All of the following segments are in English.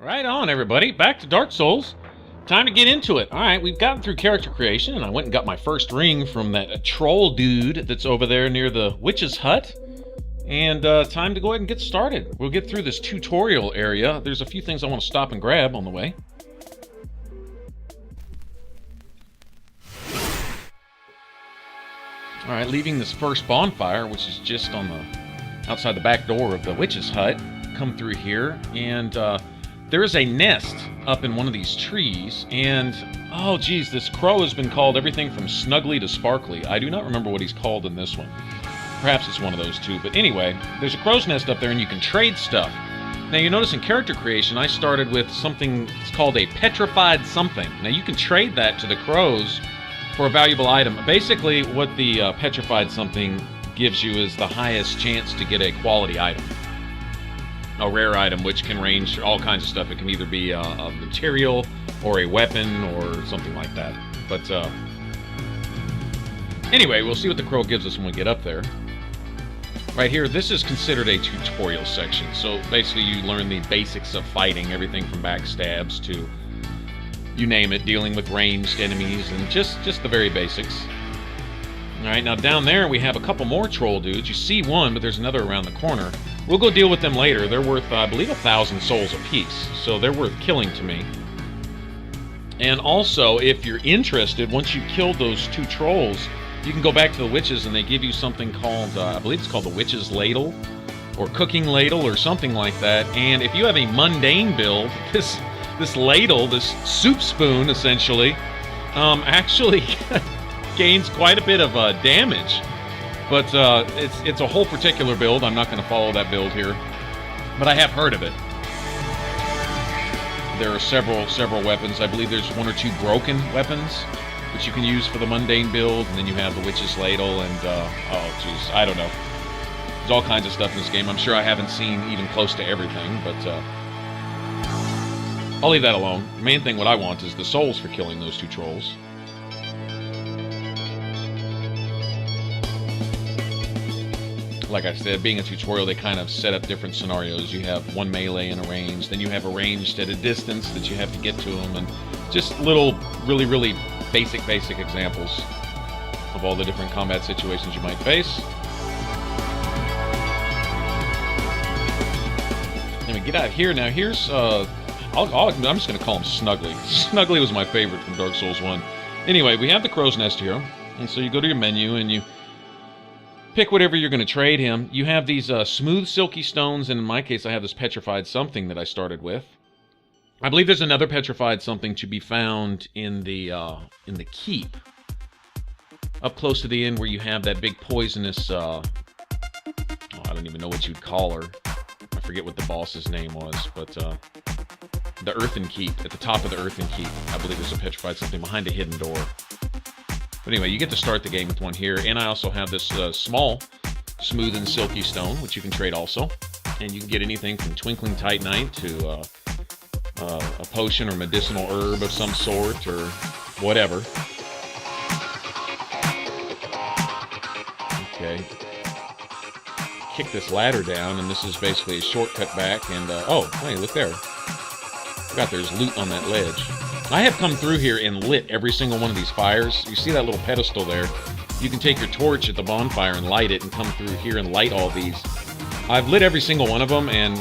Right on, everybody. Back to Dark Souls. Time to get into it. All right, we've gotten through character creation, and I went and got my first ring from that troll dude that's over there near the witch's hut. And time to go ahead and get started. We'll get through this tutorial area. There's a few things I want to stop and grab on the way. All right, leaving this first bonfire, which is just on the outside the back door of the witch's hut. Come through here, and there is a nest up in one of these trees, and oh geez, this crow has been called everything from snuggly to sparkly. I do not remember what he's called in this one. Perhaps it's one of those two, but anyway, there's a crow's nest up there and you can trade stuff. Now you notice in character creation I started with something that's called a petrified something. Now you can trade that to the crows for a valuable item. Basically what the petrified something gives you is the highest chance to get a quality item. A rare item, which can range all kinds of stuff. It can either be a material or a weapon or something like that. But anyway, we'll see what the crow gives us when we get up there. Right here, this is considered a tutorial section. So basically you learn the basics of fighting, everything from backstabs to, you name it, dealing with ranged enemies and just the very basics. Alright, now down there we have a couple more troll dudes. You see one, but there's another around the corner. We'll go deal with them later. They're worth, I believe, 1,000 souls apiece, so they're worth killing to me. And also, if you're interested, once you've killed those two trolls, you can go back to the witches and they give you something called, I believe it's called the witch's ladle, or cooking ladle, or something like that. And if you have a mundane build, this ladle, this soup spoon, essentially, actually gains quite a bit of damage. But it's a whole particular build. I'm not going to follow that build here, but I have heard of it. There are several weapons. I believe there's one or two broken weapons which you can use for the mundane build, and then you have the witch's ladle, and oh geez, I don't know. There's all kinds of stuff in this game. I'm sure I haven't seen even close to everything, but I'll leave that alone. The main thing what I want is the souls for killing those two trolls. Like I said, being a tutorial, they kind of set up different scenarios. You have one melee and a range, then you have a ranged at a distance that you have to get to them, and just little, really basic examples of all the different combat situations you might face. Let me get out here. Now here's, I'm just going to call him Snuggly. Snuggly was my favorite from Dark Souls 1. Anyway, we have the crow's nest here, and so you go to your menu and you pick whatever you're going to trade him. You have these smooth, silky stones, and in my case, I have this petrified something that I started with. I believe there's another petrified something to be found in the keep, up close to the end, where you have that big poisonous. I don't even know what you'd call her. I forget what the boss's name was, but the earthen keep, at the top of the earthen keep, I believe there's a petrified something behind a hidden door. But anyway, you get to start the game with one here, and I also have this small, smooth and silky stone, which you can trade also. And you can get anything from Twinkling Titanite to a potion or medicinal herb of some sort, or whatever. Okay. Kick this ladder down, and this is basically a shortcut back, and oh, hey, look there. Forgot there's loot on that ledge. I have come through here and lit every single one of these fires. You see that little pedestal there? You can take your torch at the bonfire and light it, and come through here and light all these. I've lit every single one of them and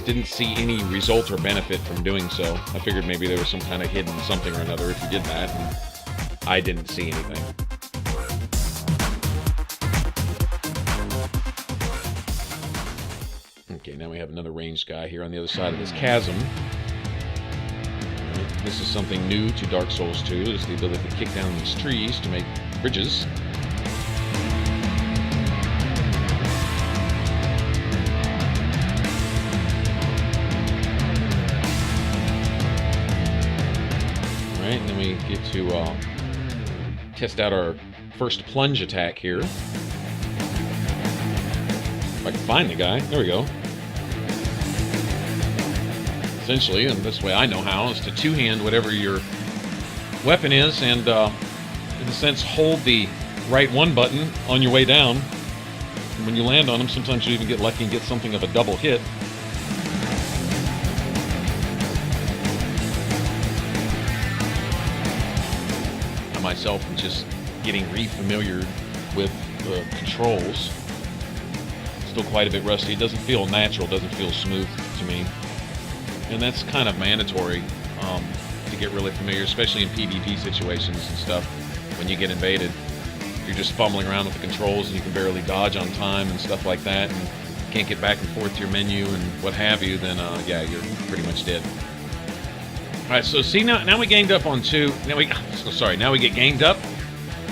didn't see any result or benefit from doing so. I figured maybe there was some kind of hidden something or another if you did that, and I didn't see anything. Okay, now we have another ranged guy here on the other side of this chasm. This is something new to Dark Souls 2, is the ability to kick down these trees to make bridges. Alright, and then we get to test out our first plunge attack here. If I can find the guy. There we go. Essentially, and this way I know how, is to two-hand whatever your weapon is, and in a sense hold the right one button on your way down. And when you land on them, sometimes you even get lucky and get something of a double hit. myself from just getting re-familiar with the controls. Still quite a bit rusty. It doesn't feel natural, doesn't feel smooth to me. And that's kind of mandatory to get really familiar, especially in PvP situations and stuff. When you get invaded, you're just fumbling around with the controls and you can barely dodge on time and stuff like that, and can't get back and forth to your menu and what have you, then yeah, you're pretty much dead. Alright, so see, now we ganged up on two. Now we get ganged up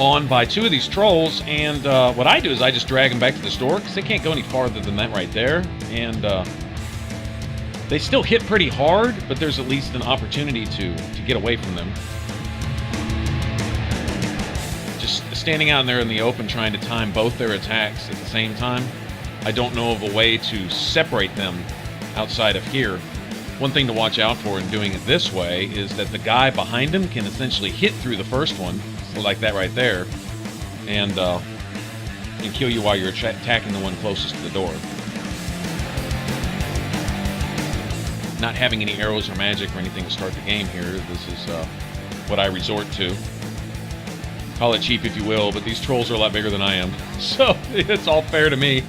on by two of these trolls, and what I do is I just drag them back to the store, because they can't go any farther than that right there, and they still hit pretty hard, but there's at least an opportunity to get away from them. Just standing out there in the open trying to time both their attacks at the same time, I don't know of a way to separate them outside of here. One thing to watch out for in doing it this way is that the guy behind him can essentially hit through the first one, so like that right there, and kill you while you're attacking the one closest to the door. Not having any arrows or magic or anything to start the game here, this is what I resort to. Call it cheap if you will, but these trolls are a lot bigger than I am, so it's all fair to me.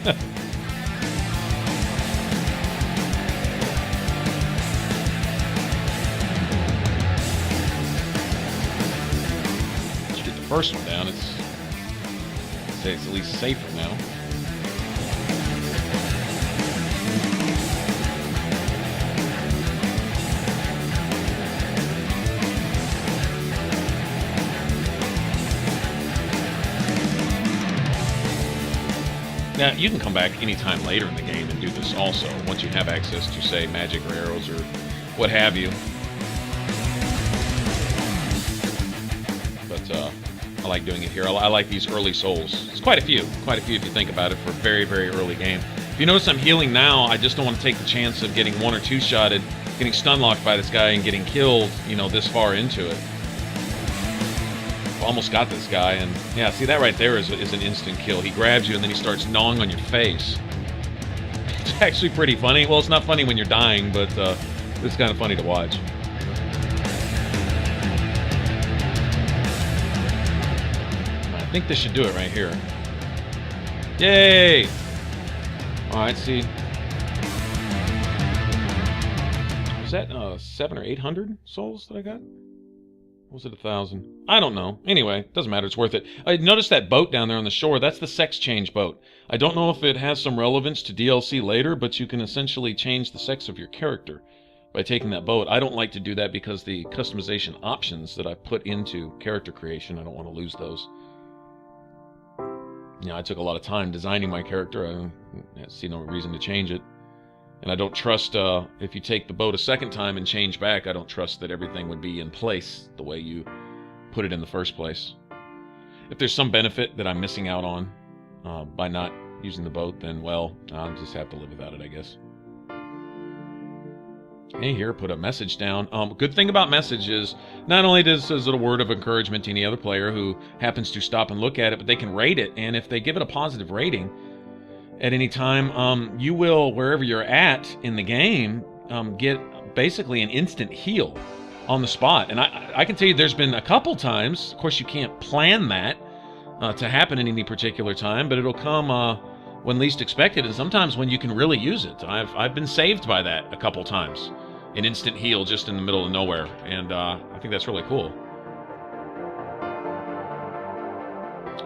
First one down, I'd say it's at least safer now. Now, you can come back anytime later in the game and do this also, once you have access to, say, magic or arrows or what have you. But, I like doing it here. I like these early souls. It's quite a few if you think about it for a very, very early game. If you notice I'm healing now, I just don't want to take the chance of getting one or two shotted, getting stun locked by this guy and getting killed, you know, this far into it. Almost got this guy, and yeah, see that right there is an instant kill. He grabs you and then he starts gnawing on your face. It's actually pretty funny. Well, it's not funny when you're dying, but it's kind of funny to watch. I think this should do it right here. Yay! Alright, see. Was that 700 or 800 souls that I got? Or was it 1,000? I don't know. Anyway, doesn't matter. It's worth it. I noticed that boat down there on the shore. That's the sex change boat. I don't know if it has some relevance to DLC later, but you can essentially change the sex of your character by taking that boat. I don't like to do that because the customization options that I put into character creation, I don't want to lose those. You know, I took a lot of time designing my character. I see no reason to change it. And I don't trust, if you take the boat a second time and change back, I don't trust that everything would be in place the way you put it in the first place. If there's some benefit that I'm missing out on by not using the boat, then, well, I'll just have to live without it, I guess. Hey, here, put a message down. Good thing about message is, not only does it a word of encouragement to any other player who happens to stop and look at it, but they can rate it, and if they give it a positive rating at any time, you will, wherever you're at in the game, get basically an instant heal on the spot. And I can tell you there's been a couple times, of course you can't plan that to happen at any particular time, but it'll come when least expected, and sometimes when you can really use it. I've been saved by that a couple times. An instant heal just in the middle of nowhere, and I think that's really cool.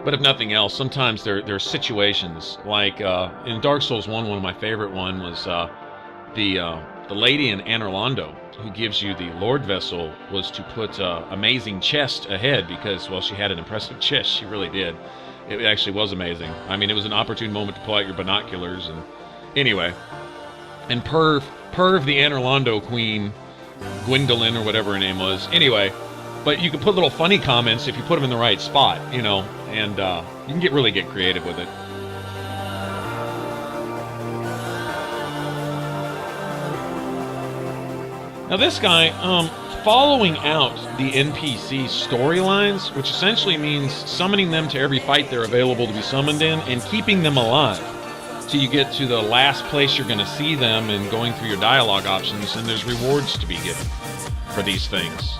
But if nothing else, sometimes there are situations, like in Dark Souls 1, one of my favorite one was the lady in Anor Londo, who gives you the Lord Vessel, was to put amazing chest ahead because, well, she had an impressive chest. She really did. It actually was amazing. I mean, it was an opportune moment to pull out your binoculars, and anyway. And Perv the Anor Londo queen, Gwendolyn or whatever her name was. Anyway, but you can put little funny comments if you put them in the right spot, you know, and you can really get creative with it. Now this guy, following out the NPC storylines, which essentially means summoning them to every fight they're available to be summoned in, and keeping them alive till you get to the last place you're going to see them, and going through your dialogue options, and there's rewards to be given for these things.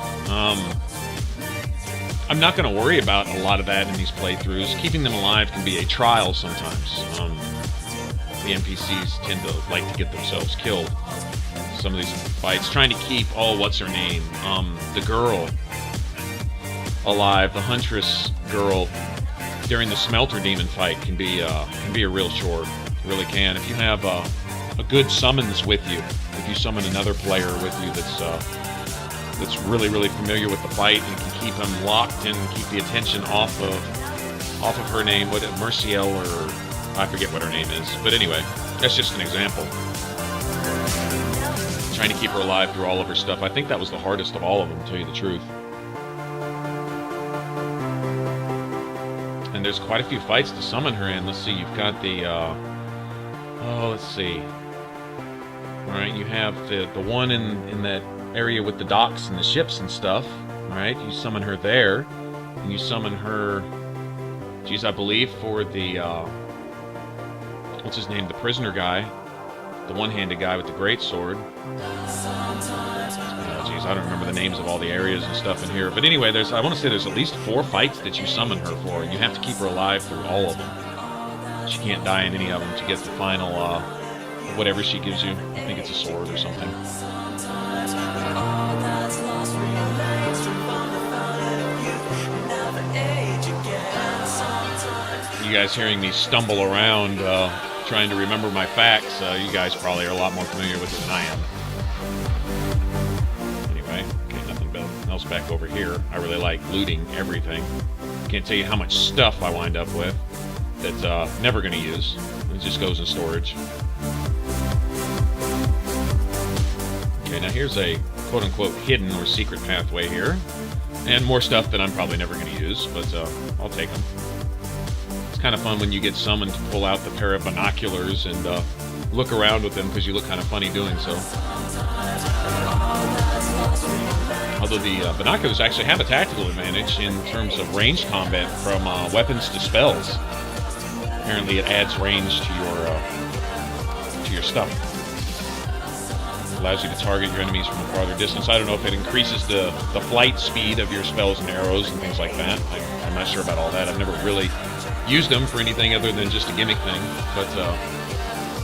I'm not going to worry about a lot of that in these playthroughs. Keeping them alive can be a trial sometimes. The NPCs tend to like to get themselves killed. Some of these fights, trying to keep, what's her name? The girl alive, the huntress girl during the smelter demon fight can be a real chore. It really can. If you have a good summons with you, if you summon another player with you that's really, really familiar with the fight and can keep them locked and keep the attention off of her name, Merciel, or I forget what her name is. But anyway, that's just an example. Trying to keep her alive through all of her stuff. I think that was the hardest of all of them, to tell you the truth. And there's quite a few fights to summon her in. Let's see, you've got the, let's see. Alright, you have the one in that area with the docks and the ships and stuff. Alright, you summon her there. And you summon her, geez, I believe for the, what's his name, the prisoner guy. The one-handed guy with the greatsword. Geez, I don't remember the names of all the areas and stuff in here. But anyway, I want to say there's at least 4 fights that you summon her for, and you have to keep her alive through all of them. She can't die in any of them to get the final, whatever she gives you. I think it's a sword or something. You guys hearing me stumble around, trying to remember my facts, you guys probably are a lot more familiar with it than I am. Anyway, okay, nothing else back over here. I really like looting everything. Can't tell you how much stuff I wind up with that's never going to use. It just goes in storage. Okay, now here's a quote-unquote hidden or secret pathway here. And more stuff that I'm probably never going to use, but I'll take them. Kind of fun when you get summoned to pull out the pair of binoculars and look around with them, because you look kind of funny doing so. Although the binoculars actually have a tactical advantage in terms of ranged combat from weapons to spells. Apparently it adds range to your stuff. It allows you to target your enemies from a farther distance. I don't know if it increases the flight speed of your spells and arrows and things like that. I'm not sure about all that. I've never really used them for anything other than just a gimmick thing, but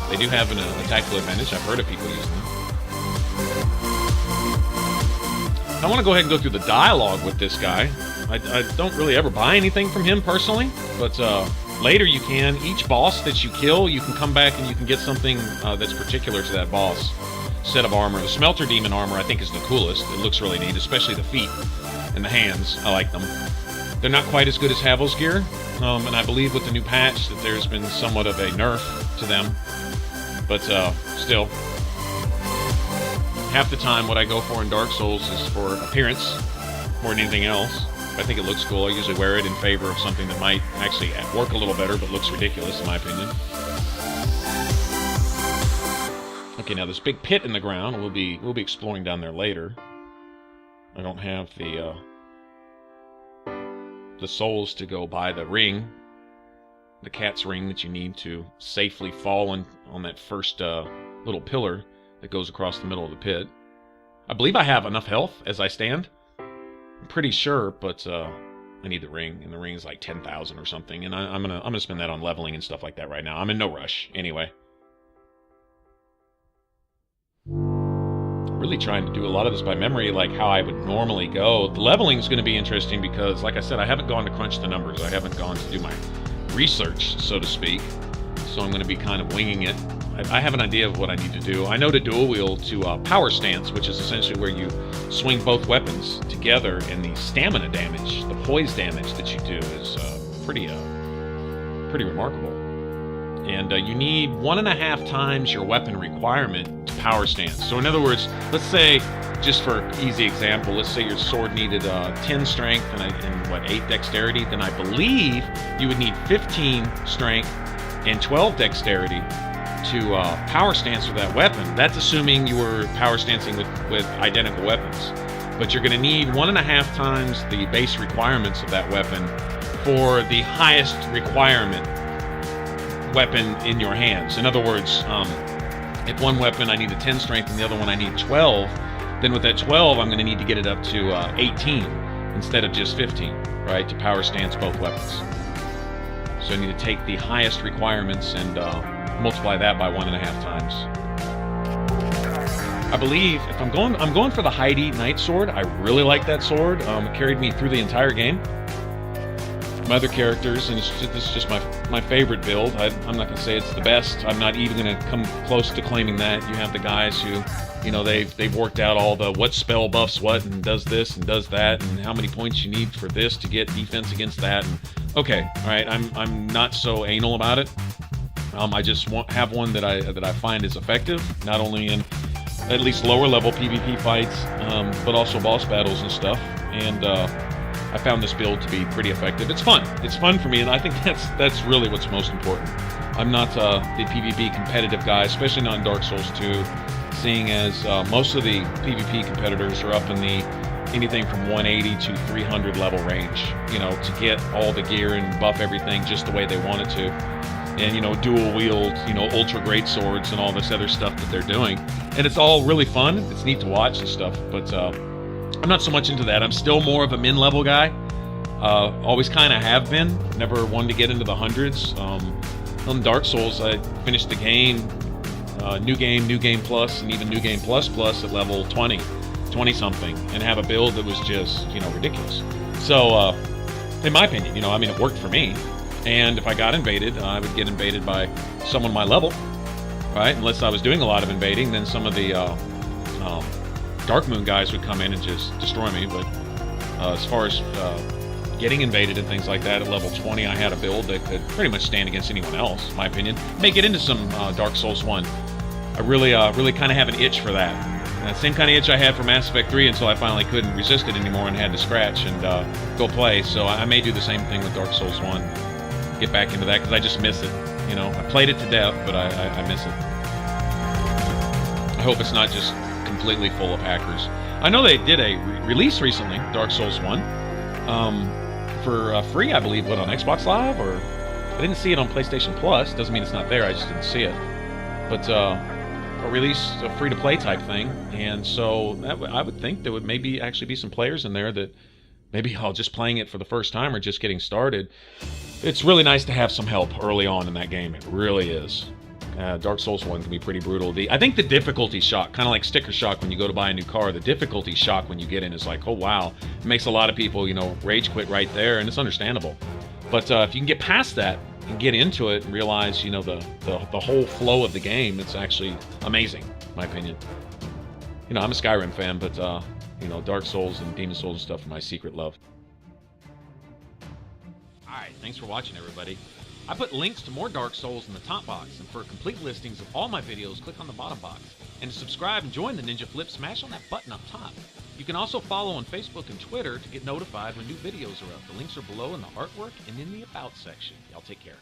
they do have a tactical advantage. I've heard of people using them. I want to go ahead and go through the dialogue with this guy. I don't really ever buy anything from him personally, but later you can. Each boss that you kill, you can come back and you can get something that's particular to that boss. Set of armor. The Smelter Demon armor I think is the coolest. It looks really neat, especially the feet and the hands. I like them. They're not quite as good as Havel's gear, and I believe with the new patch that there's been somewhat of a nerf to them. But still, half the time what I go for in Dark Souls is for appearance more than anything else. I think it looks cool. I usually wear it in favor of something that might actually work a little better but looks ridiculous in my opinion. Okay, now this big pit in the ground, we'll be exploring down there later. I don't have the souls to go buy the ring, the cat's ring that you need to safely fall on that first little pillar that goes across the middle of the pit. I believe I have enough health as I stand. I'm pretty sure, but I need the ring, and the ring is like 10,000 or something, and I'm gonna spend that on leveling and stuff like that right now. I'm in no rush anyway. Really trying to do a lot of this by memory, like how I would normally go. The leveling is going to be interesting because, like I said, I haven't gone to crunch the numbers. I haven't gone to do my research, so to speak. So I'm going to be kind of winging it. I have an idea of what I need to do. I know to dual wield to power stance, which is essentially where you swing both weapons together, and the stamina damage, the poise damage that you do is pretty remarkable. And you need 1.5 times your weapon requirement to power stance. So in other words, let's say, just for easy example, let's say your sword needed 10 strength and what, 8 dexterity, then I believe you would need 15 strength and 12 dexterity to power stance with that weapon. That's assuming you were power stancing with identical weapons. But you're going to need 1.5 times the base requirements of that weapon for the highest requirement weapon in your hands. In other words, if one weapon I need a 10 strength and the other one I need 12, then with that 12 I'm going to need to get it up to 18 instead of just 15. right, to power stance both weapons. So I need to take the highest requirements and multiply that by 1.5 times. I believe if I'm going for the Heidi Knight Sword. I really like that sword. It carried me through the entire game. My other characters, and this is just my favorite build. I'm not going to say it's the best. I'm not even going to come close to claiming that. You have the guys who, you know, they've worked out all the what spell buffs what and does this and does that and how many points you need for this to get defense against that. And okay, all right, I'm not so anal about it. I just have one that I find is effective, not only in at least lower level PvP fights, but also boss battles and stuff. And I found this build to be pretty effective. It's fun. It's fun for me, and I think that's really what's most important. I'm not the PvP competitive guy, especially not in Dark Souls 2, seeing as most of the PvP competitors are up in the anything from 180 to 300 level range, you know, to get all the gear and buff everything just the way they want it to. And, you know, dual wield, you know, ultra great swords and all this other stuff that they're doing. And it's all really fun. It's neat to watch and stuff, but I'm not so much into that. I'm still more of a min-level guy. Always kind of have been. Never wanted to get into the hundreds. On Dark Souls, I finished the game, New Game Plus, and even New Game Plus Plus at level 20-something, and have a build that was just, you know, ridiculous. So, in my opinion, you know, I mean, it worked for me. And if I got invaded, I would get invaded by someone my level, right? Unless I was doing a lot of invading, then some of the Dark Moon guys would come in and just destroy me. But as far as getting invaded and things like that, at level 20, I had a build that could pretty much stand against anyone else, in my opinion. May get into some Dark Souls 1. I really kind of have an itch for that. And that same kind of itch I had for Mass Effect 3 until I finally couldn't resist it anymore and had to scratch and go play. So I may do the same thing with Dark Souls 1. Get back into that because I just miss it. You know, I played it to death, but I miss it. I hope it's not just completely full of hackers. I know they did a release recently, Dark Souls 1, for free, I believe, on Xbox Live, or I didn't see it on PlayStation Plus. Doesn't mean it's not there, I just didn't see it. But a release, a free-to-play type thing, and so I would think there would maybe actually be some players in there that maybe just playing it for the first time or just getting started. It's really nice to have some help early on in that game. It really is. Dark Souls 1 can be pretty brutal. I think the difficulty shock, kind of like sticker shock when you go to buy a new car, the difficulty shock when you get in is like, oh wow. It makes a lot of people, you know, rage quit right there, and it's understandable. But if you can get past that and get into it and realize, you know, the whole flow of the game, it's actually amazing, in my opinion. You know, I'm a Skyrim fan, but you know, Dark Souls and Demon Souls and stuff are my secret love. Alright, thanks for watching, everybody. I put links to more Dark Souls in the top box, and for complete listings of all my videos, click on the bottom box. And to subscribe and join the Ninja Flip, smash on that button up top. You can also follow on Facebook and Twitter to get notified when new videos are up. The links are below in the artwork and in the About section. Y'all take care.